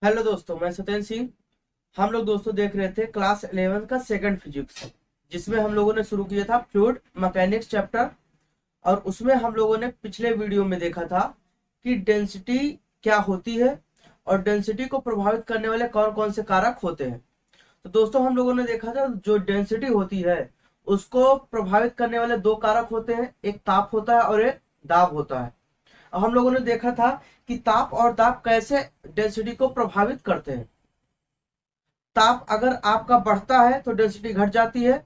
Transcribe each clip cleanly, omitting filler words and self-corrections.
Hello दोस्तों, मैं सत्येंद्र सिंह। हम लोग दोस्तों देख रहे थे क्लास 11 का सेकंड फिजिक्स, जिसमें हम लोगों ने शुरू किया था फ्लूइड मैकेनिक्स चैप्टर। और उसमें हम लोगों ने पिछले वीडियो में देखा था कि डेंसिटी क्या होती है और डेंसिटी को प्रभावित करने वाले कौन कौन से कारक होते हैं। तो दोस्तों हम लोगों ने देखा था जो डेंसिटी होती है उसको प्रभावित करने वाले दो कारक होते हैं, एक ताप होता है और एक दाब होता है। और हम लोगों ने देखा था कि ताप और दाब कैसे डेंसिटी को प्रभावित करते हैं। ताप अगर आपका बढ़ता है तो डेंसिटी घट जाती है,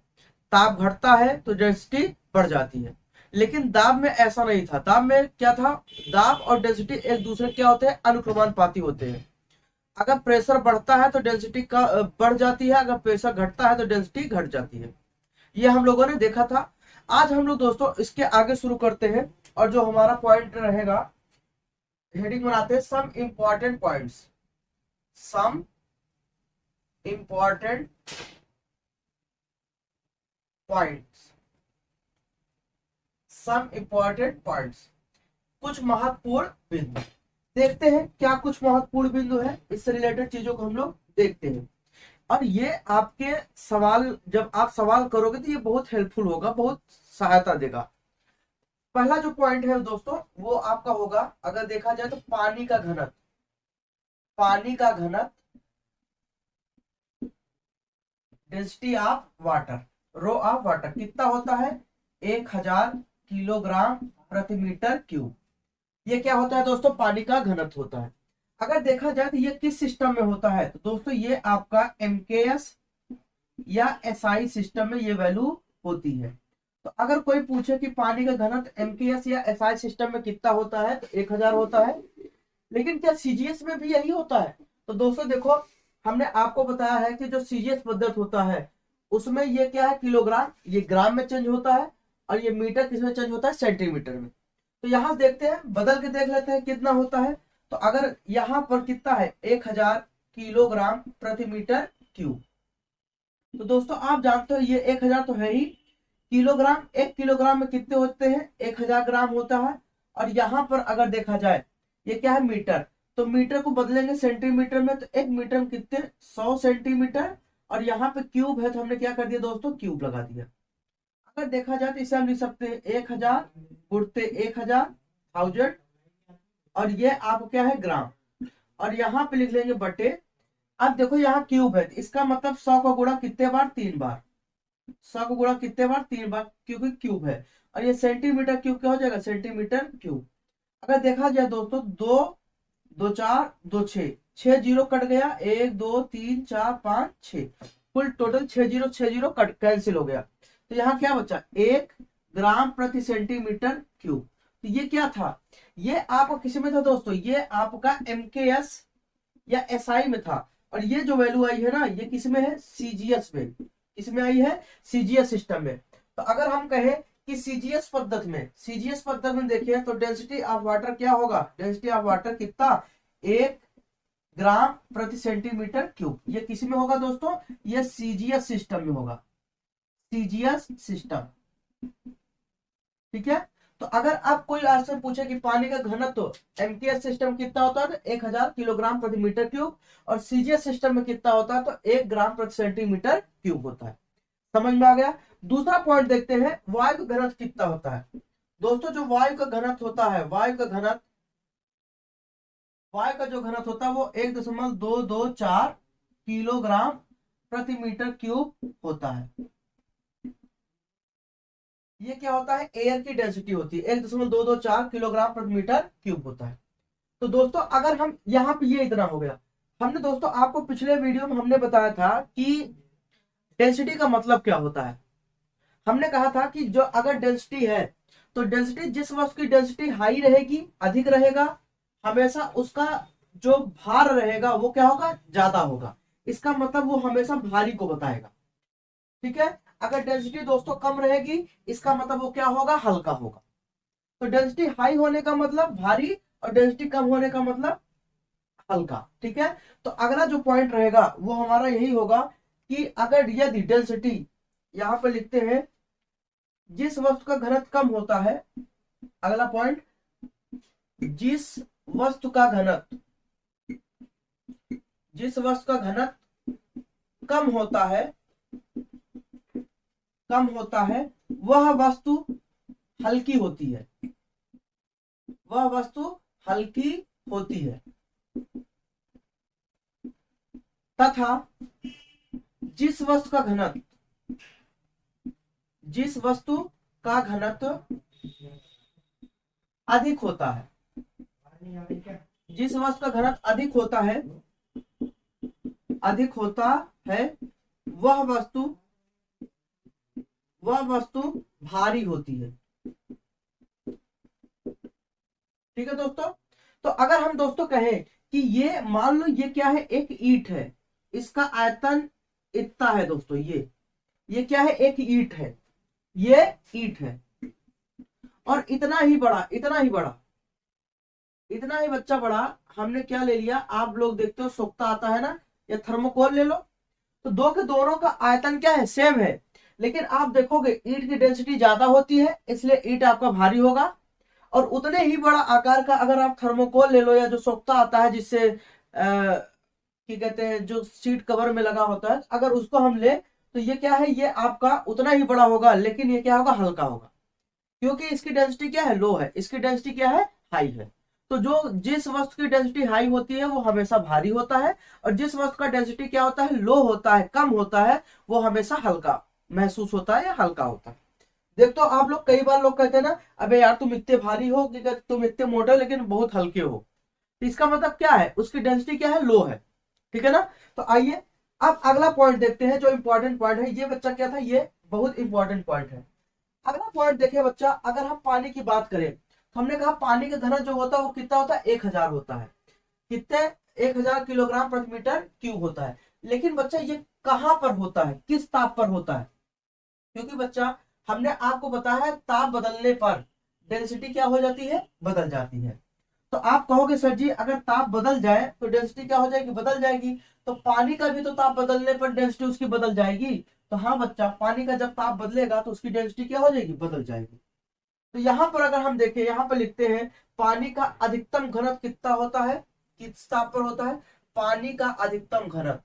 ताप घटता है तो डेंसिटी बढ़ जाती है। लेकिन दाब में ऐसा नहीं था। दाब में क्या था, दाब और डेंसिटी एक दूसरे क्या होते हैं, अनुक्रमानुपाती होते हैं। अगर प्रेशर बढ़ता है तो डेंसिटी का बढ़ जाती है, अगर प्रेशर घटता है तो डेंसिटी घट जाती है। ये हम लोगों ने देखा था। आज हम लोग दोस्तों इसके आगे शुरू करते हैं और जो हमारा पॉइंट रहेगा, हेडिंग बनाते हैं some important points. Some important points. Some important points, कुछ महत्वपूर्ण बिंदु। देखते हैं क्या कुछ महत्वपूर्ण बिंदु है, इससे रिलेटेड चीजों को हम लोग देखते हैं। और ये आपके सवाल, जब आप सवाल करोगे तो ये बहुत हेल्पफुल होगा, बहुत सहायता देगा। पहला जो पॉइंट है दोस्तों वो आपका होगा, अगर देखा जाए तो पानी का घनत्व। पानी का घनत्व, density of water, rho of water कितना होता है, 1000 किलोग्राम प्रति मीटर क्यूब। ये क्या होता है दोस्तों, पानी का घनत्व होता है। अगर देखा जाए तो ये किस सिस्टम में होता है, तो दोस्तों ये आपका एमकेएस या एसआई सिस्टम में ये वैल्यू होती है। तो अगर कोई पूछे कि पानी का घनत्व एमकेएस या एसआई सिस्टम में कितना होता है, तो 1000 होता है। लेकिन क्या सीजीएस में भी यही होता है? तो दोस्तों देखो, हमने आपको बताया है कि जो सीजीएस पद्धति होता है उसमें ये क्या है, किलोग्राम, ये ग्राम में चेंज होता है। और ये मीटर किसमें चेंज होता है, सेंटीमीटर में। तो यहां देखते हैं, बदल के देख लेते हैं कितना होता है। तो अगर यहां पर कितना है, 1000 किलोग्राम प्रति मीटर क्यूब। तो दोस्तों आप जानते हो ये 1000 तो है ही। किलोग्राम, 1 किलोग्राम में कितने होते हैं, 1000 ग्राम होता है। और यहां पर अगर देखा जाए ये क्या है, मीटर। तो मीटर को बदलेंगे सेंटीमीटर में, तो 1 मीटर में कितने, 100 सेंटीमीटर। और यहाँ पे क्यूब है तो हमने क्या कर दिया दोस्तों, क्यूब लगा दिया। अगर देखा जाए तो इसे हम लिख सकते हैं 1000 गुणते 1000, थाउजेंड। और ये आपको क्या है, ग्राम। और यहाँ पे लिख लेंगे बटे। अब देखो यहाँ क्यूब है, तो इसका मतलब 100 का गुणा कितने बार, 3 बार। 100 का गुणा कितने बार, 3 बार, क्योंकि क्यूब है। और ये सेंटीमीटर क्यूब क्या हो जाएगा, सेंटीमीटर क्यूब। अगर देखा जाए दोस्तों, दो दो चार दो छह, 6 जीरो कट गया, 1 2 3 4 5 6, कुल total 6 zero, 6 zero cut cancel हो गया। तो यहाँ क्या बचा, 1 ग्राम प्रति सेंटीमीटर क्यूब। तो ये क्या था, ये आपका किसी में था दोस्तों, ये आपका एमकेएस या एसआई में था। और ये जो वैल्यू आई है ना, ये किस में है, सीजीएस में। इसमें आई है सीजीएस सिस्टम में। तो अगर हम कहें कि सीजीएस पद्धति में देखिए तो डेंसिटी ऑफ वाटर क्या होगा, डेंसिटी ऑफ वाटर कितना, 1 ग्राम प्रति सेंटीमीटर क्यूब। ये किसी में होगा दोस्तों, ये सीजीएस सिस्टम में होगा, सीजीएस सिस्टम। ठीक है। तो अगर आप कोई आपसे पूछे कि पानी का घनत्व एमटीएस सिस्टम कितना होता है, तो 1000 किलोग्राम प्रति मीटर क्यूब। और सीजीएस सिस्टम में कितना होता है, तो 1 ग्राम प्रति सेंटीमीटर क्यूब होता है। समझ में आ गया। दूसरा पॉइंट देखते हैं, वायु का घनत्व कितना होता है। दोस्तों जो वायु का घनत्व होता है, वायु का जो घनत्व होता है वो 1.224 किलोग्राम प्रति मीटर क्यूब होता है। ये क्या होता है, एयर की डेंसिटी होती है, 1.224 किलोग्राम प्रति मीटर क्यूब होता है। तो दोस्तों अगर हम यहाँ पे, ये इतना हो गया। हमने दोस्तों आपको पिछले वीडियो में हमने बताया था कि डेंसिटी का मतलब क्या होता है। हमने कहा था कि जो अगर डेंसिटी है, तो डेंसिटी, जिस वस्तु की डेंसिटी हाई रहेगी, अधिक रहेगा, हमेशा उसका जो भार रहेगा वो क्या होगा, ज्यादा होगा। इसका मतलब वो हमेशा भारी को बताएगा। ठीक है। अगर डेंसिटी दोस्तों कम रहेगी, इसका मतलब वो क्या होगा, हल्का होगा। तो डेंसिटी हाई होने का मतलब भारी, और डेंसिटी कम होने का मतलब हल्का। ठीक है। तो अगला जो पॉइंट रहेगा वो हमारा यही होगा कि अगर यदि डेंसिटी, यहां पर लिखते हैं, जिस वस्तु का घनत्व कम होता है, अगला पॉइंट, जिस वस्तु का घनत्व जिस वस्तु का घनत्व कम होता है वह वस्तु हल्की होती है, वह वस्तु हल्की होती है, तथा जिस वस्तु का घनत्व अधिक होता है, जिस वस्तु का घनत्व अधिक होता है वह वस्तु भारी होती है। ठीक है दोस्तों। तो अगर हम दोस्तों कहें कि ये मान लो ये क्या है, एक ईंट है, इसका आयतन इतना है दोस्तों, ये क्या है, एक ईंट है, ये ईंट है और इतना ही बच्चा बड़ा हमने क्या ले लिया, आप लोग देखते हो सोख्ता आता है ना, या थर्मोकोल ले लो, तो दोनों का आयतन क्या है, सेम है, लेकिन आप देखोगे ईंट की डेंसिटी ज्यादा होती है इसलिए ईंट आपका भारी होगा, और उतने ही बड़ा आकार का अगर आप थर्मोकोल ले लो या जो सोख्ता आता है जिससे क्या कहते हैं, जो सीट कवर में लगा होता है, अगर उसको हम ले तो ये क्या है, ये आपका उतना ही बड़ा होगा लेकिन ये क्या होगा, हल्का होगा, क्योंकि इसकी डेंसिटी क्या है, लो है, इसकी डेंसिटी क्या है, हाई है। तो जिस वस्तु की डेंसिटी हाई होती है वो हमेशा भारी होता है, और जिस वस्तु का डेंसिटी क्या होता है, लो होता है, कम होता है, वो हमेशा हल्का महसूस होता है या हल्का होता है। देखो आप लोग, कई बार लोग कहते हैं ना, अबे यार तुम इतने भारी हो, कि तुम इतने मोटे हो लेकिन बहुत हल्के हो, तो इसका मतलब क्या है, उसकी डेंसिटी क्या है, लो है। ठीक है ना। तो आइए अब अगला पॉइंट देखते हैं, जो इंपॉर्टेंट पॉइंट है। ये बच्चा क्या था, ये बहुत इंपॉर्टेंट पॉइंट है। अगला पॉइंट देखिए बच्चा, अगर हम पानी की बात करें तो हमने कहा पानी का घनत्व जो होता है वो कितना होता है, 1000 होता है, कितने, 1000 किलोग्राम प्रति मीटर क्यूब होता है। लेकिन बच्चा ये कहां पर होता है, किस ताप पर होता है, क्योंकि बच्चा हमने आपको बताया है ताप बदलने पर डेंसिटी क्या हो जाती है, बदल जाती है। तो आप कहोगे सर जी अगर ताप बदल जाए तो डेंसिटी क्या हो जाएगी, बदल जाएगी, तो पानी का भी तो ताप बदलने पर डेंसिटी उसकी बदल जाएगी। तो हाँ बच्चा, पानी का जब ताप बदलेगा तो उसकी डेंसिटी क्या हो जाएगी, बदल जाएगी। तो यहाँ पर अगर हम देखें, यहाँ पर लिखते हैं पानी का अधिकतम घनत्व कितना होता है, किस ताप पर होता है, पानी का अधिकतम घनत्व,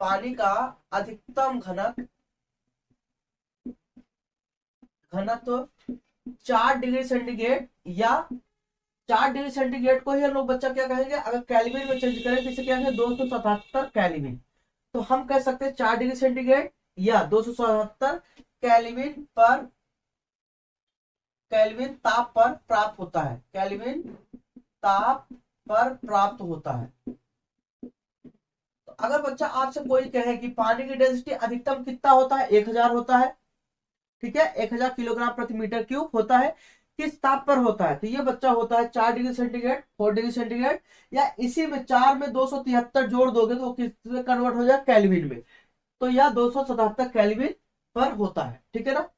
पानी का अधिकतम घनत्व 4 डिग्री सेंटीग्रेड, या 4 डिग्री सेंटीग्रेड को ही हम लोग बच्चा क्या कहेंगे, अगर कैलविन में चेंज करें तो इसे क्या कहेंगे, 277 कैलविन। तो हम कह सकते हैं 4 डिग्री सेंटीग्रेड या 277 कैलविन ताप पर प्राप्त होता है, कैलविन ताप पर प्राप्त होता है। तो अगर बच्चा आपसे कोई कहे कि पानी की डेंसिटी अधिकतम कितना होता है, 1000 होता है, ठीक है, 1000 किलोग्राम प्रति मीटर क्यूब होता है, किस ताप पर होता है, तो ये बच्चा होता है 4 डिग्री सेंटीग्रेड, 4 डिग्री सेंटीग्रेड, या इसी में 4 में 273 जोड़ दोगे तो किसमें कन्वर्ट हो जाए, कैलविन में, तो यह 277 कैलविन पर होता है। ठीक है ना।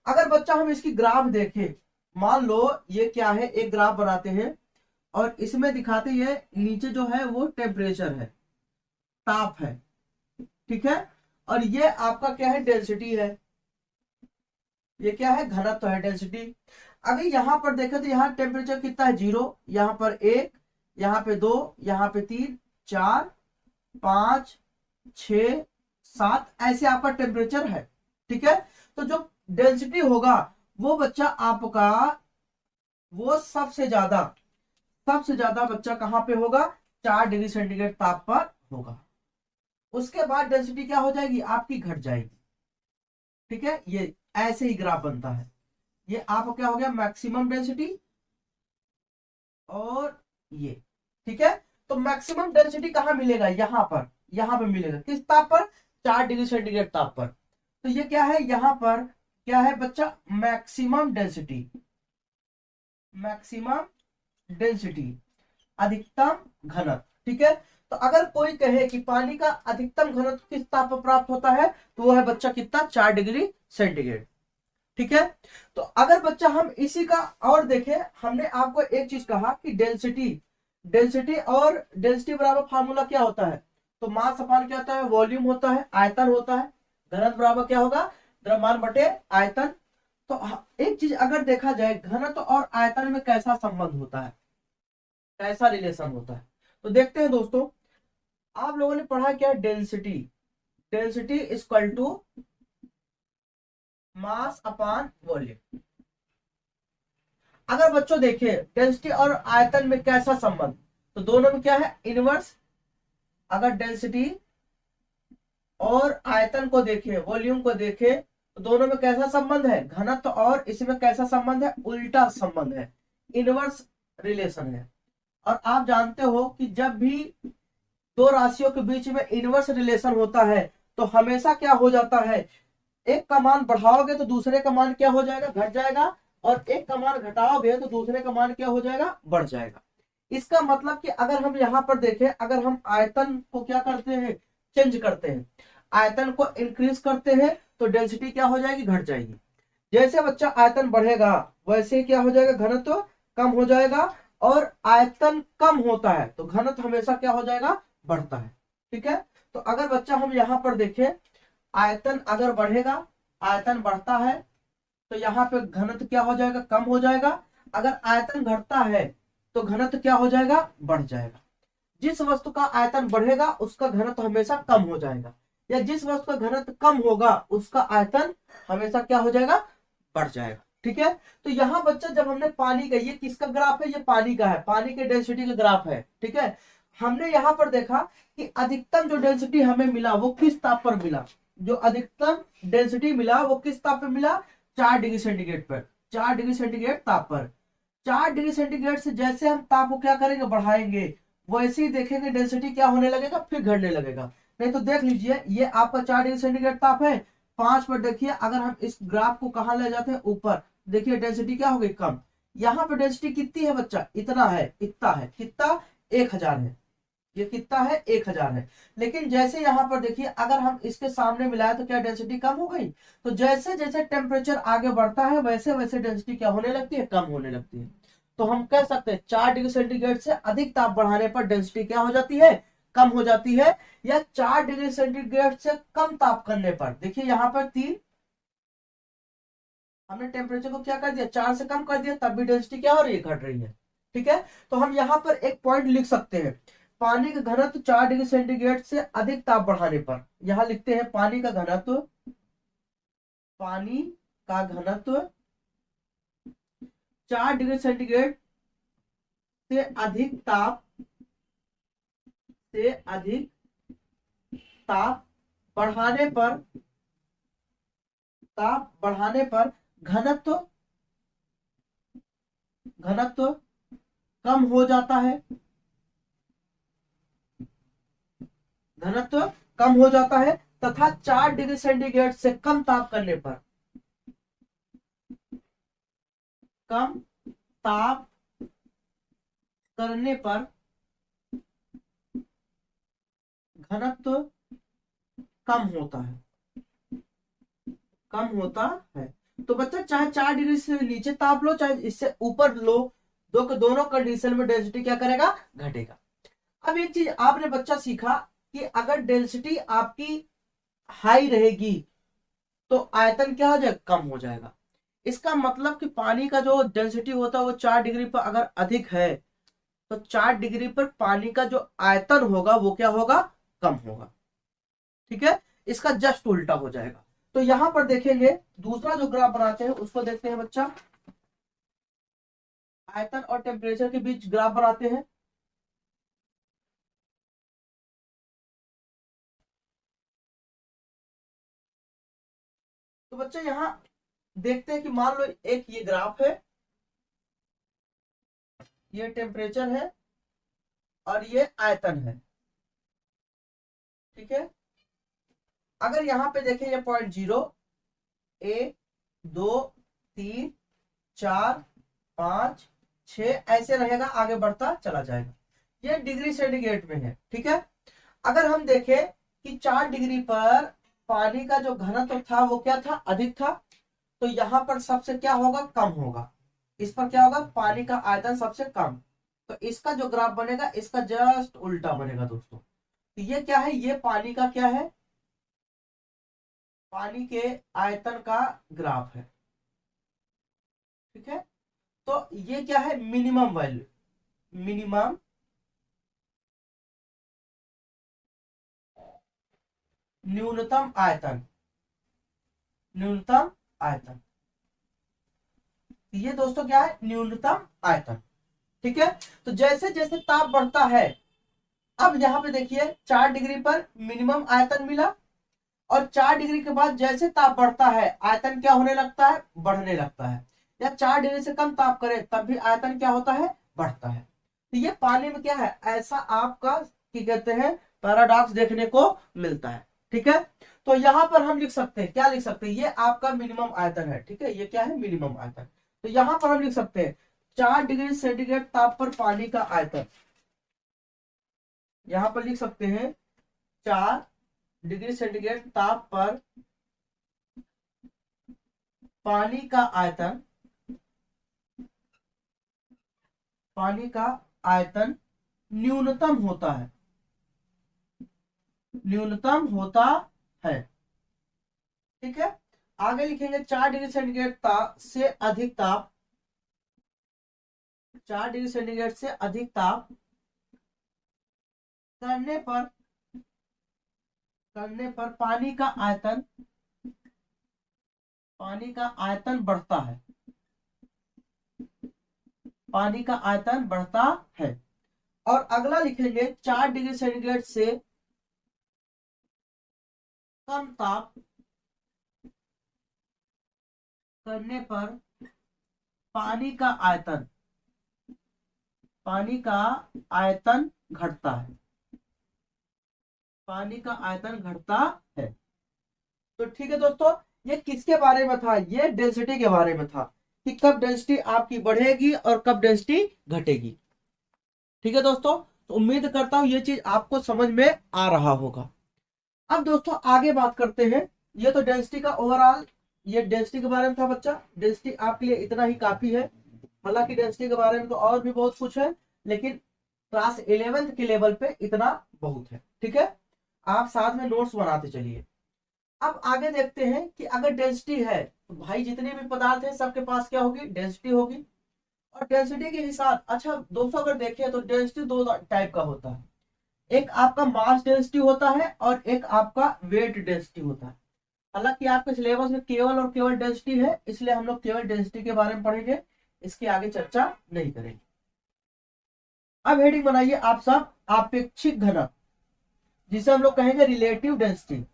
अगर बच्चा हम इसकी ग्राफ देखें, मान लो ये क्या है, एक ग्राफ बनाते हैं और इसमें दिखाते हैं नीचे जो है वो टेम्परेचर है, ताप है, ठीक है, और ये आपका क्या है, डेंसिटी है, ये क्या है, घनत्व है, डेंसिटी। अगर यहां पर देखें तो यहाँ टेम्परेचर कितना है, 0, यहाँ पर 1, यहाँ पे 2, यहाँ पे 3, 4, 5, 6, 7, ऐसे आपका टेम्परेचर है। ठीक है। तो जो डेंसिटी होगा वो बच्चा आपका, वो सबसे ज्यादा बच्चा कहां पे होगा, 4 डिग्री सेंटीग्रेड ताप पर होगा। उसके बाद डेंसिटी क्या हो जाएगी, आपकी घट जाएगी। ठीक है, ये ऐसे ही ग्राफ बनता है। ये आपको क्या हो गया, मैक्सिमम डेंसिटी, और ये, ठीक है। तो मैक्सिमम डेंसिटी कहां मिलेगा, यहां पर मिलेगा, किस ताप पर, 4 डिग्री सेंटीग्रेड ताप पर। तो ये क्या है, यहां पर क्या है बच्चा, मैक्सिमम डेंसिटी, अधिकतम घनत्व। ठीक है। तो अगर कोई कहे कि पानी का अधिकतम घनत्व किस ताप पर प्राप्त होता है, तो वो है बच्चा कितना, 4 डिग्री सेंटीग्रेड। ठीक है। तो अगर बच्चा हम इसी का और देखें, हमने आपको एक चीज कहा कि डेंसिटी और डेंसिटी बराबर फार्मूला क्या होता है, तो मास अपान क्या होता है, वॉल्यूम होता है, आयतन होता है, घनत्व बराबर क्या होगा, द्रव्यमान बटे आयतन। तो एक चीज अगर देखा जाए, घनत्व और आयतन में कैसा संबंध होता है, कैसा रिलेशन होता है, तो देखते हैं दोस्तों। आप लोगों ने पढ़ा क्या, density, density equal to mass upon volume. अगर बच्चों देखें डेंसिटी और आयतन में कैसा संबंध, तो दोनों में क्या है, इनवर्स। अगर डेंसिटी और आयतन को देखें, वॉल्यूम को देखें, तो दोनों में कैसा संबंध है, घनत्व, और इसमें कैसा संबंध है, उल्टा संबंध है, इनवर्स रिलेशन है। और आप जानते हो कि जब भी दो राशियों के बीच में इनवर्स रिलेशन होता है तो हमेशा क्या हो जाता है, एक का मान बढ़ाओगे तो दूसरे का मान क्या हो जाएगा, घट जाएगा, और एक का मान घटाओगे तो दूसरे का मान क्या हो जाएगा, बढ़ जाएगा। इसका मतलब कि अगर हम यहाँ पर देखें, अगर हम आयतन को क्या करते हैं, चेंज करते हैं, आयतन को इंक्रीज करते हैं, तो डेंसिटी क्या हो जाएगी, घट जाएगी। जैसे बच्चा आयतन बढ़ेगा वैसे क्या हो जाएगा, घनत्व कम हो जाएगा, और आयतन कम होता है तो घनत्व हमेशा क्या हो जाएगा, बढ़ता है। ठीक है, तो अगर बच्चा हम यहाँ पर देखें, आयतन अगर बढ़ेगा, आयतन बढ़ता है, तो यहाँ पे घनत्व क्या हो जाएगा, कम हो जाएगा। अगर आयतन घटता है तो घनत्व क्या हो जाएगा, बढ़ जाएगा। जिस वस्तु का आयतन बढ़ेगा उसका घनत्व हमेशा कम हो जाएगा, या जिस वस्तु का घनत्व कम होगा उसका आयतन हमेशा क्या हो जाएगा, बढ़ जाएगा। ठीक है, तो यहाँ बच्चा जब हमने पानी का, ये किसका ग्राफ है, ये पानी का है, पानी के डेंसिटी का ग्राफ है। ठीक है, हमने यहाँ पर देखा कि अधिकतम जो डेंसिटी हमें मिला वो किस ताप पर मिला, जो अधिकतम डेंसिटी मिला वो किस ताप पर मिला, 4 डिग्री सेंटीग्रेड पर, 4 डिग्री सेंटीग्रेड ताप पर। 4 डिग्री सेंटीग्रेड से जैसे हम ताप को क्या करेंगे, बढ़ाएंगे, वैसे ही देखेंगे डेंसिटी क्या होने लगेगा, फिर घटने लगेगा। नहीं तो देख लीजिए, ये आपका 4 डिग्री सेंटीग्रेड ताप है, 5 पर देखिए, अगर हम इस ग्राफ को कहाँ ले जाते हैं, ऊपर, देखिए डेंसिटी क्या हो गई, कम। यहाँ पे डेंसिटी कितनी है बच्चा, इतना है, इतना है, कितना, 1000 है, ये कितना है, 1000 है। लेकिन जैसे यहाँ पर देखिए, अगर हम इसके सामने मिलाए तो क्या डेंसिटी कम हो गई। तो जैसे जैसे टेम्परेचर आगे बढ़ता है वैसे वैसे डेंसिटी क्या होने लगती है, कम होने लगती है। तो हम कह सकते हैं 4 डिग्री सेंटीग्रेड से अधिक ताप बढ़ाने पर डेंसिटी क्या हो जाती है, कम हो जाती है। या 4 डिग्री सेंटीग्रेड से कम ताप करने पर, देखिए यहाँ पर 3, हमने टेम्परेचर को क्या कर दिया, 4 से कम कर दिया, तब भी डेंसिटी क्या हो रही है, घट रही है। ठीक है, तो हम यहाँ पर एक पॉइंट लिख सकते हैं, पानी का घनत्व 4 डिग्री सेंटीग्रेड से अधिक ताप बढ़ाने पर, यहां लिखते हैं पानी का घनत्व, पानी का घनत्व 4 डिग्री सेंटीग्रेड से अधिक ताप, से अधिक ताप बढ़ाने पर, ताप बढ़ाने पर घनत्व, घनत्व कम हो जाता है, घनत्व कम हो जाता है, तथा 4 डिग्री सेंटीग्रेड से कम ताप करने पर, कम ताप करने पर घनत्व कम होता है, कम होता है। तो बच्चा चाहे 4 डिग्री से नीचे ताप लो चाहे इससे ऊपर लो, दोनों कंडीशन में डेंसिटी क्या करेगा, घटेगा। अब एक चीज आपने बच्चा सीखा कि अगर डेंसिटी आपकी हाई रहेगी तो आयतन क्या हो जाएगा, कम हो जाएगा। इसका मतलब कि पानी का जो डेंसिटी होता है वो 4 डिग्री पर अगर अधिक है तो 4 डिग्री पर पानी का जो आयतन होगा वो क्या होगा, कम होगा। ठीक है, इसका जस्ट उल्टा हो जाएगा। तो यहां पर देखेंगे, दूसरा जो ग्राफ बनाते हैं उसको देखते हैं बच्चा, आयतन और टेम्परेचर के बीच ग्राफ बनाते हैं। तो बच्चा यहां देखते हैं कि मान लो एक ये ग्राफ है, ये टेम्परेचर है और ये आयतन है। ठीक है, अगर यहाँ पे देखें ये पॉइंट 0, 1 2 3 4 5 6 ऐसे रहेगा, आगे बढ़ता चला जाएगा, ये डिग्री सेंटीग्रेड में है। ठीक है, अगर हम देखें कि 4 डिग्री पर पानी का जो घनत्व था वो क्या था, अधिक था, तो यहाँ पर सबसे क्या होगा, कम होगा। इस पर क्या होगा, पानी का आयतन सबसे कम। तो इसका जो ग्राफ बनेगा इसका जस्ट उल्टा बनेगा दोस्तों। तो ये क्या है, ये पानी का क्या है, पानी के आयतन का ग्राफ है। ठीक है, तो ये क्या है, मिनिमम वैल्यू, मिनिमम न्यूनतम आयतन, न्यूनतम आयतन। ये दोस्तों क्या है, न्यूनतम आयतन। ठीक है, तो जैसे जैसे ताप बढ़ता है, अब यहाँ पे देखिए 4 डिग्री पर मिनिमम आयतन मिला, और 4 डिग्री के बाद जैसे ताप बढ़ता है आयतन क्या होने लगता है, बढ़ने लगता है। या 4 डिग्री से कम ताप करे तब भी आयतन क्या होता है, बढ़ता है। तो ये पानी में क्या है, ऐसा आपका क्या कहते हैं, पैराडॉक्स देखने को मिलता है। ठीक है, तो यहां पर हम लिख सकते हैं, क्या लिख सकते हैं, ये आपका मिनिमम आयतन है। ठीक है, ये क्या है, मिनिमम आयतन। तो यहां पर हम लिख सकते हैं 4 डिग्री सेंटीग्रेड ताप पर पानी का आयतन, यहां पर लिख सकते हैं 4 डिग्री सेंटीग्रेड ताप पर पानी का आयतन, पानी का आयतन न्यूनतम होता है, न्यूनतम होता है। ठीक है, आगे लिखेंगे 4 डिग्री सेंटीग्रेड से अधिक ताप, 4 डिग्री सेंटीग्रेड से अधिक ताप करने पर पानी का आयतन, पानी का आयतन बढ़ता है, पानी का आयतन बढ़ता है। और अगला लिखेंगे 4 डिग्री सेंटीग्रेड से कम ताप करने पर पानी का आयतन, पानी का आयतन घटता है, पानी का आयतन घटता है। तो ठीक है दोस्तों, ये किसके बारे में था, ये डेंसिटी के बारे में था, कि कब डेंसिटी आपकी बढ़ेगी और कब डेंसिटी घटेगी। ठीक है दोस्तों, तो उम्मीद करता हूं ये चीज आपको समझ में आ रहा होगा। अब दोस्तों आगे बात करते हैं, ये तो डेंसिटी का ओवरऑल, ये डेंसिटी के बारे में था बच्चा। डेंसिटी आपके लिए इतना ही काफी है, हालांकि डेंसिटी के बारे में तो और भी बहुत कुछ है, लेकिन क्लास 11th के लेवल पे इतना बहुत है। ठीक है, आप साथ में नोट्स बनाते चलिए। अब आगे देखते हैं कि अगर डेंसिटी है तो भाई जितने भी पदार्थ है सबके पास क्या होगी, डेंसिटी होगी। और डेंसिटी के हिसाब, अच्छा दोस्तों अगर देखें तो डेंसिटी दो टाइप का होता है, एक आपका मास डेंसिटी होता है और एक आपका वेट डेंसिटी होता है। हालांकि आपके सिलेबस में केवल और केवल डेंसिटी है, इसलिए हम लोग केवल डेंसिटी के बारे में पढ़ेंगे, इसके आगे चर्चा नहीं करेंगे। अब हेडिंग बनाइए आप सब, आपेक्षिक घनत्व, जिसे हम लोग कहेंगे रिलेटिव डेंसिटी,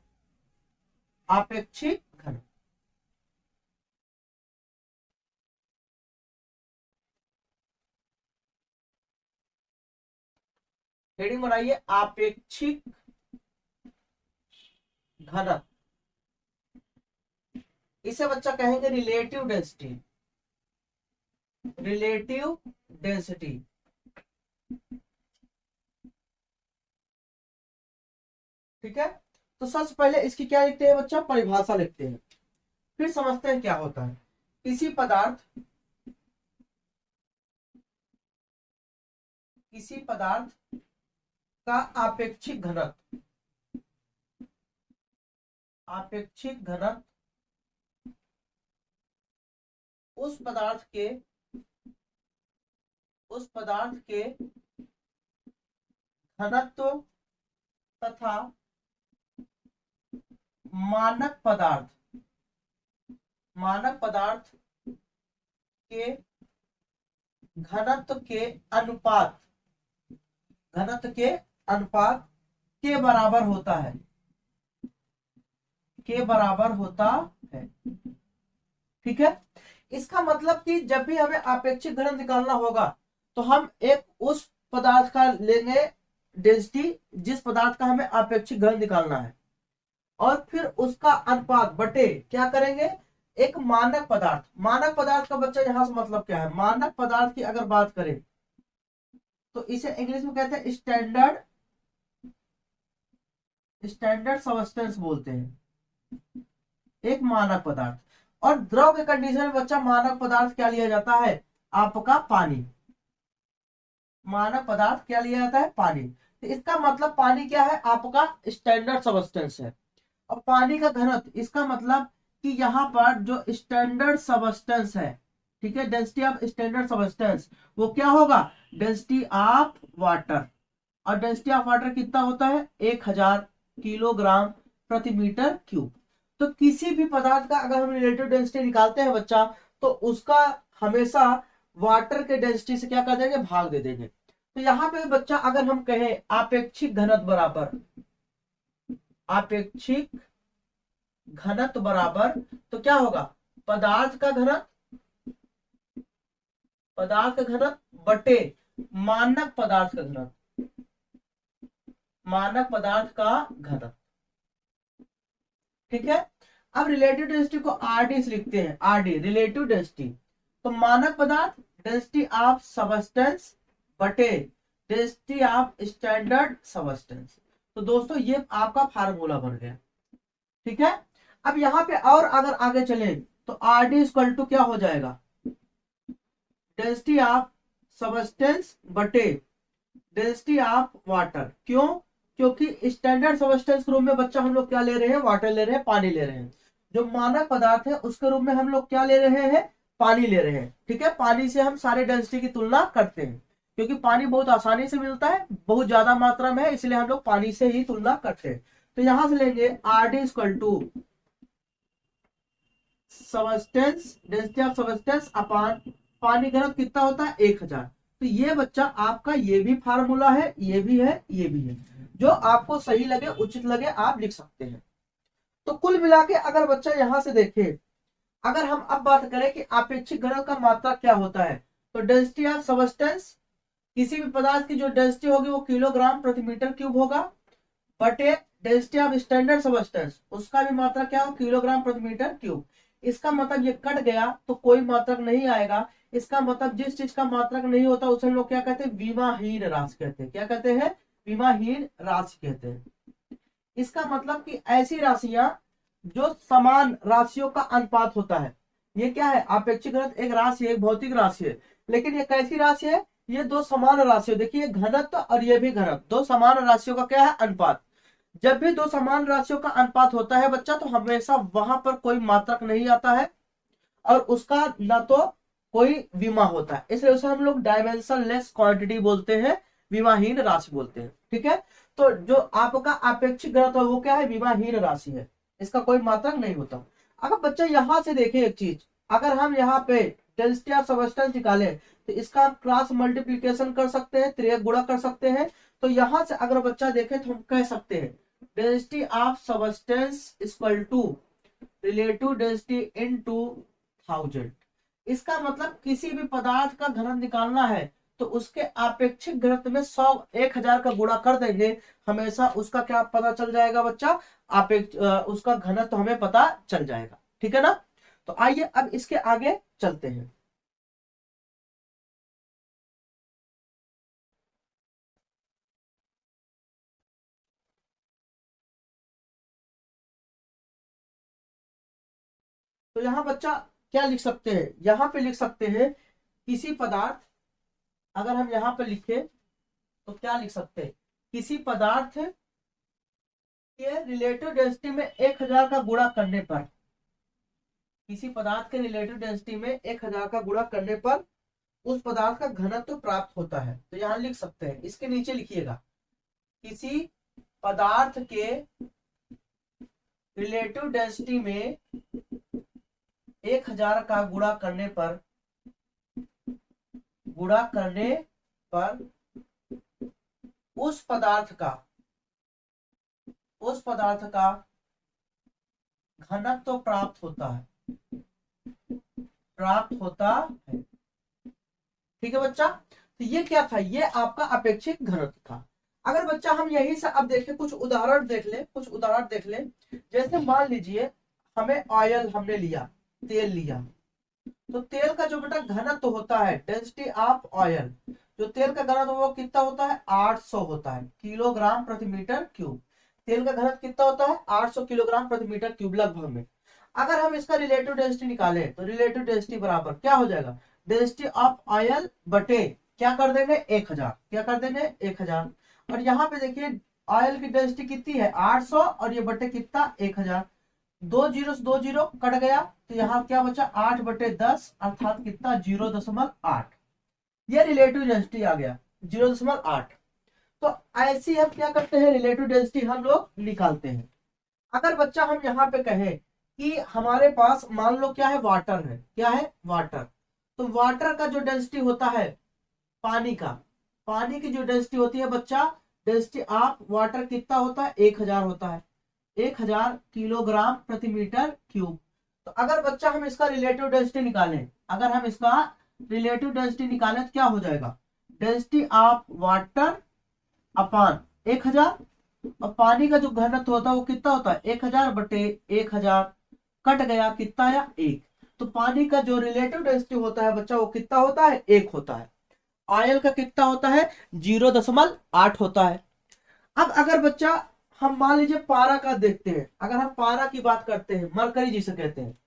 आपेक्षिक घनत्व। हेडिंग बनाइए आपेक्षिक घनत्व, इसे बच्चा कहेंगे रिलेटिव डेंसिटी, रिलेटिव डेंसिटी। ठीक है, तो सबसे पहले इसकी क्या लिखते हैं बच्चा, परिभाषा लिखते हैं, फिर समझते हैं क्या होता है। किसी पदार्थ का आपेक्षिक घनत्व, आपेक्षिक घनत्व उस पदार्थ के घनत्व तथा मानक पदार्थ के घनत्व के अनुपात, घनत्व के अनुपात के बराबर होता है, के बराबर होता है। ठीक है, इसका मतलब कि जब भी हमें आपेक्षिक घनत्व निकालना होगा तो हम एक उस पदार्थ का लेंगे डेंसिटी, जिस पदार्थ का हमें आपेक्षिक घनत्व निकालना है, और फिर उसका अनुपात बटे क्या करेंगे, एक मानक पदार्थ। मानक पदार्थ का बच्चा यहां से मतलब क्या है, मानक पदार्थ की अगर बात करें तो इसे इंग्लिश में कहते हैं स्टैंडर्ड सब्सटेंस बोलते हैं, एक मानक पदार्थ। और द्रव के कंडीशन में बच्चा मानक पदार्थ क्या लिया जाता है, आपका पानी। मानक पदार्थ क्या लिया जाता है, पानी। तो इसका मतलब पानी क्या है, आपका स्टैंडर्ड सब्सटेंस है। और पानी का घनत्व, इसका मतलब कि यहाँ पर जो स्टैंडर्ड सब्सटेंस है, ठीक है, डेंसिटी ऑफ स्टैंडर्ड सब्सटेंस, वो क्या होगा, डेंसिटी ऑफ वाटर। और डेंसिटी ऑफ वाटर कितना होता है, 1000 किलोग्राम प्रति मीटर क्यूब। तो किसी भी पदार्थ का अगर हम रिलेटिव डेंसिटी निकालते हैं बच्चा, तो उसका हमेशा वाटर के डेंसिटी से क्या कर देंगे, भाग दे देंगे। तो यहाँ पे बच्चा अगर हम कहें आपेक्षिक घनत्व बराबर, आपेक्षिक घनत्व बराबर, तो क्या होगा, पदार्थ का घनत्व, पदार्थ का घनत्व बटे मानक पदार्थ का घनत्व, मानक पदार्थ का घनत्व। ठीक है। अब रिलेटिव डेंसिटी को आरडी से लिखते हैं, आरडी रिलेटिव डेंसिटी। तो मानक पदार्थ डेंसिटी ऑफ सबस्टेंस बटे डेंसिटी ऑफ स्टैंडर्ड सबस्टेंस। तो दोस्तों ये आपका फार्मूला बन गया। ठीक है। अब यहाँ पे और अगर आगे चले तो आर डी इक्वल टू क्या हो जाएगा, डेंसिटी ऑफ सबस्टेंस बटे डेंसिटी ऑफ वाटर। क्यों, क्योंकि स्टैंडर्ड सबस्टेंस के रूप में बच्चा हम लोग क्या ले रहे हैं, वाटर ले रहे हैं, पानी ले रहे हैं। जो मानक पदार्थ है उसके रूप में हम लोग क्या ले रहे हैं, पानी ले रहे हैं। ठीक है। पानी से हम सारे डेंसिटी की तुलना करते हैं, क्योंकि पानी बहुत आसानी से मिलता है, बहुत ज्यादा मात्रा में है, इसलिए हम लोग पानी से ही तुलना करते हैं। तो यहां से लेंगे R D equal to substance, density of substance upon पानी घनत्व कितना होता है, 1000। तो ये बच्चा आपका ये भी फार्मूला है, ये भी है, ये भी है, जो आपको सही लगे, उचित लगे, आप लिख सकते हैं। तो कुल मिला के अगर बच्चा यहां से देखे, अगर हम अब बात करें कि आपेक्षिक घनत्व का मात्रा क्या होता है, तो डेंसिटी ऑफ सबस्टेंस, किसी भी पदार्थ की जो डेंसिटी होगी वो किलोग्राम प्रति मीटर क्यूब होगा, बटे डेंसिटी ऑफ स्टैंडर्ड सबस्टेंस, उसका भी मात्रा क्या हो, किलोग्राम प्रति मीटर क्यूब। इसका मतलब ये कट गया तो कोई मात्रक नहीं आएगा। इसका मतलब जिस चीज का मात्रक नहीं होता उसे हम लोग क्या कहते हैं, विमाहीन राशि कहते हैं। क्या कहते हैं, विमाहीन राशि कहते हैं। इसका मतलब कि ऐसी राशियां जो समान राशियों का अनुपात होता है। ये क्या है, आपेक्षिक घनत्व एक राशि है, एक भौतिक राशि है, लेकिन ये कैसी राशि है, ये दो समान राशियों, देखिए घनत्व और ये भी घनत्व, दो समान राशियों का क्या है, अनुपात। जब भी दो समान राशियों का अनुपात होता है बच्चा, तो हमेशा वहां पर कोई मात्रक नहीं आता है और उसका न तो कोई विमा होता है, इसलिए उसे हम लोग डायमेंशन लेस क्वांटिटी बोलते हैं, विमाहीन राशि बोलते हैं। ठीक है। तो जो आपका आपेक्षिक घनत्व है वो क्या है, विमाहीन राशि है, इसका कोई मात्रक नहीं होता। अगर बच्चा यहां से देखे एक चीज, अगर हम यहाँ पे डेंसिटी ऑफ सबस्टेंस निकाले तो इसका हम क्रॉस मल्टीप्लीकेशन कर सकते हैं, त्रियक गुणा कर सकते हैं। तो यहां से अगर बच्चा देखे तो हम कह सकते हैं density of substance equal to relative density into 1000। इसका मतलब किसी भी पदार्थ का घनत्व निकालना है तो उसके आपेक्षिक घनत्व में 1000 का गुणा कर देंगे, हमेशा उसका क्या पता चल जाएगा बच्चा, उसका घनत्व हमें पता चल जाएगा। ठीक है ना। तो आइए अब इसके आगे चलते हैं। तो यहां बच्चा क्या लिख सकते हैं, यहां पे लिख सकते हैं किसी पदार्थ, अगर हम यहां पे लिखे तो क्या लिख सकते हैं, किसी पदार्थ के रिलेटिव डेंसिटी में 1000 का गुणा करने पर, किसी पदार्थ के रिलेटिव डेंसिटी में 1000 का गुणा करने पर उस पदार्थ का घनत्व प्राप्त होता है। तो यहां लिख सकते हैं, इसके नीचे लिखिएगा, किसी पदार्थ के रिलेटिव डेंसिटी में 1000 का गुणा करने पर उस पदार्थ का घनत्व प्राप्त होता है। ठीक है बच्चा। तो ये क्या था, ये आपका अपेक्षित घनत्व था। अगर बच्चा हम यही से अब देखें, कुछ उदाहरण देख ले, जैसे मान लीजिए हमें ऑयल हमने लिया, तेल लिया, तो तेल का जो बेटा घनत्व होता है, डेंसिटी ऑफ ऑयल, जो तेल का घनत्व वो कितना होता है, 800 होता है किलोग्राम प्रति मीटर क्यूब। तेल का घनत्व कितना होता है, 800 किलोग्राम प्रति मीटर क्यूब लगभग में। अगर हम इसका रिलेटिव डेंसिटी निकालें तो रिलेटिव डेंसिटी बराबर क्या हो जाएगा, डेंसिटी ऑफ ऑयल बटे क्या कर देंगे, 1000, क्या कर देंगे 1000। और यहाँ पे देखिए ऑयल की डेंसिटी कितनी है, 800, और ये बटे कितना, 1000। 2 जीरो से 2 जीरो कट गया, तो यहाँ क्या बचा, 8/10 अर्थात कितना, 0.8। ये रिलेटिव डेंसिटी आ गया 0.8। तो ऐसी हम क्या करते हैं, रिलेटिव डेंसिटी हम लोग निकालते हैं। अगर बच्चा हम यहाँ पे कहें कि हमारे पास मान लो क्या है, वाटर है, क्या है, वाटर। तो वाटर का जो डेंसिटी होता है पानी का, पानी की जो डेंसिटी होती है बच्चा, डेंसिटी ऑफ वाटर कितना होता है, 1000 होता है, 1000 किलोग्राम प्रति मीटर क्यूब। तो अगर बच्चा हम इसका रिलेटिव डेंसिटी निकालें, अगर हम इसका रिलेटिव डेंसिटी निकालें तो क्या हो जाएगा, डेंसिटी ऑफ वाटर अपान 1000, और पानी का जो घनत्व होता है वो कितना होता है, 1000 बटे 1000, कट गया कितना आया, 1। तो पानी का जो रिलेटिव डेंसिटी होता है बच्चा वो कितना होता है, 1 होता है। ऑयल का कितना होता है, 0.8 होता है। अब अगर बच्चा हम मान लीजिए पारा का देखते हैं, अगर हम पारा की बात करते हैं, मरकरी जिसे कहते हैं,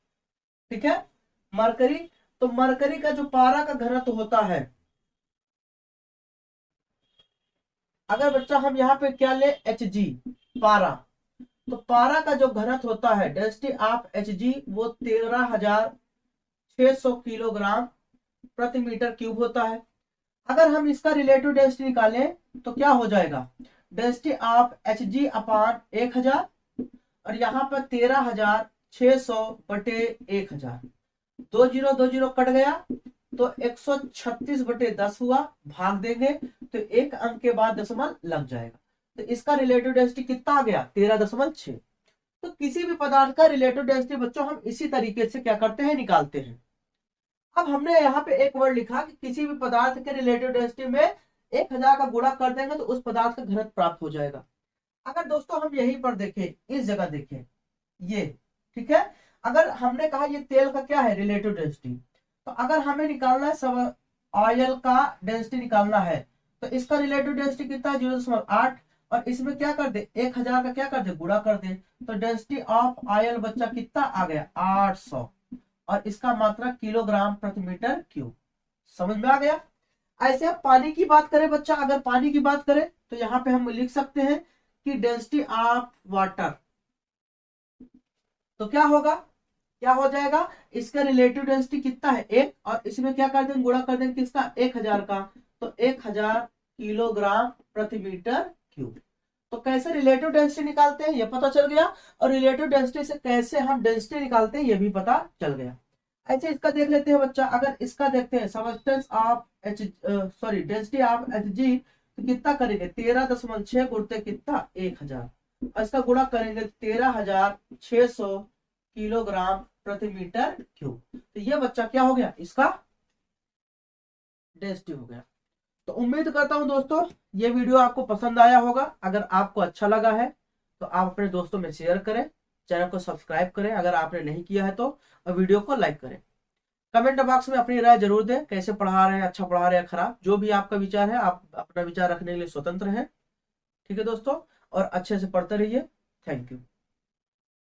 ठीक है, मरकरी। तो मरकरी का जो पारा का घनत्व होता है, अगर बच्चा हम यहाँ पे क्या ले, Hg, पारा। तो पारा का जो घनत्व होता है, डेंसिटी ऑफ Hg, वो 13600 किलोग्राम प्रति मीटर क्यूब होता है। अगर हम इसका रिलेटिव डेंसिटी निकालें तो क्या हो जाएगा, डेंसिटी ऑफ Hg अपान 1000, और यहाँ पर 13600 बटे 1000, 20 कट गया, तो 136 बटे 10 हुआ, भाग देंगे तो एक अंक के बाद दशमलव लग जाएगा। तो इसका रिलेटिव डेंसिटी कितना आ गया, 13.6। तो किसी भी पदार्थ का रिलेटिव डेंसिटी बच्चों हम इसी तरीके से क्या करते हैं, निकालते हैं। अब हमने यहाँ पे एक वर्ड लिखा कि किसी भी पदार्थ के रिलेटिव डेंसिटी में 1000 का गुणा कर देंगे तो उस पदार्थ का घनत्व प्राप्त हो जाएगा। अगर दोस्तों हम यहीं पर देखें, इस जगह देखें, ये ठीक है, अगर हमने कहा ये तेल का क्या है, रिलेटिव डेंसिटी, तो अगर हमें निकालना है सब ऑयल का डेंसिटी निकालना है, तो इसका रिलेटिव डेंसिटी कितना है, 0.8, और इसमें क्या कर दे, 1000 का क्या कर दे, गुणा कर दे। तो डेंसिटी ऑफ ऑयल बच्चा कितना आ गया, 800, और इसका मात्रा किलोग्राम प्रति मीटर क्यूब। समझ में आ गया। ऐसे अब पानी की बात करें बच्चा, अगर पानी की बात करें तो यहाँ पे हम लिख सकते हैं कि डेंसिटी ऑफ वाटर, तो क्या होगा, क्या हो जाएगा, इसका रिलेटिव डेंसिटी कितना है, 1, और इसमें क्या कर देंगे, गुणा कर देंगे किसका, 1000 का, तो 1000 किलोग्राम प्रति मीटर क्यूब। तो कैसे रिलेटिव डेंसिटी निकालते हैं ये पता चल गया, और रिलेटिव डेंसिटी से कैसे हम डेंसिटी निकालते हैं ये भी पता चल गया। ऐसे इसका देख लेते हैं बच्चा, अगर इसका देखते हैं substance of density of Hg, तो कितना करेंगे, 13.6 गुणते कितना, 1000, और इसका गुणा करेंगे 13600 किलोग्राम प्रति मीटर क्यूब। तो ये बच्चा क्या हो गया, इसका डेंसिटी हो गया। तो उम्मीद करता हूं दोस्तों ये वीडियो आपको पसंद आया होगा। अगर आपको अच्छा लगा है तो आप अपने दोस्तों में शेयर करें, चैनल को सब्सक्राइब करें अगर आपने नहीं किया है तो, और वीडियो को लाइक करें। कमेंट बॉक्स में अपनी राय जरूर दें, कैसे पढ़ा रहे हैं, अच्छा पढ़ा रहे हैं, खराब, जो भी आपका विचार है, आप अपना विचार रखने के लिए स्वतंत्र हैं। ठीक है दोस्तों, और अच्छे से पढ़ते रहिए। Thank you.